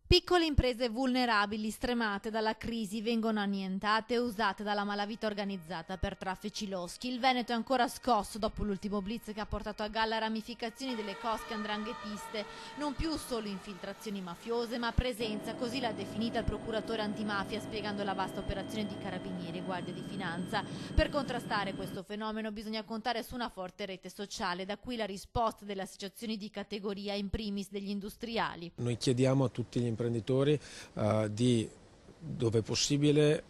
Piccole imprese vulnerabili, stremate dalla crisi, vengono annientate e usate dalla malavita organizzata per traffici loschi. Il Veneto è ancora scosso dopo l'ultimo blitz che ha portato a galla ramificazioni delle cosche ndranghetiste, non più solo infiltrazioni mafiose, ma presenza, così l'ha definita il procuratore antimafia, spiegando la vasta operazione di carabinieri e guardia di finanza. Per contrastare questo fenomeno bisogna contare su una forte rete sociale, da qui la risposta delle associazioni di categoria, in primis degli industriali. Noi chiediamo a tutti gli imprenditori di, dove possibile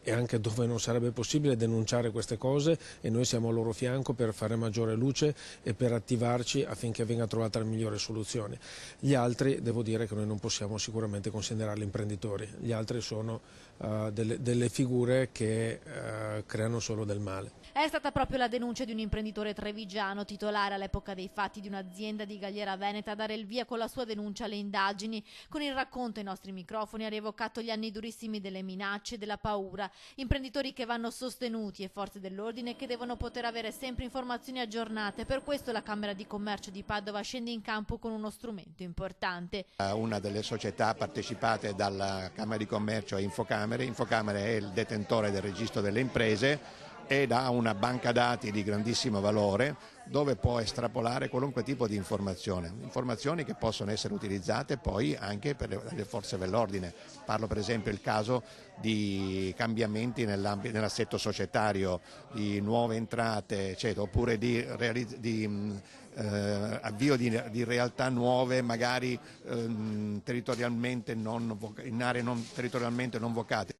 e anche dove non sarebbe possibile, denunciare queste cose, e noi siamo al loro fianco per fare maggiore luce e per attivarci affinché venga trovata la migliore soluzione. Gli altri, devo dire che noi non possiamo sicuramente considerarli imprenditori, gli altri sono delle figure che creano solo del male. È stata proprio la denuncia di un imprenditore trevigiano, titolare all'epoca dei fatti di un'azienda di Galliera Veneta, a dare il via con la sua denuncia alle indagini. Con il racconto ai nostri microfoni ha rievocato gli anni durissimi delle minacce e della paura. Imprenditori che vanno sostenuti e forze dell'ordine che devono poter avere sempre informazioni aggiornate. Per questo la Camera di Commercio di Padova scende in campo con uno strumento importante. Una delle società partecipate dalla Camera di Commercio è Infocamere. Infocamere è il detentore del registro delle imprese ed ha una banca dati di grandissimo valore dove può estrapolare qualunque tipo di informazioni che possono essere utilizzate poi anche per le forze dell'ordine. Parlo per esempio del caso di cambiamenti nell'assetto societario, di nuove entrate, eccetera, oppure di avvio di realtà nuove, magari in aree non territorialmente non vocate.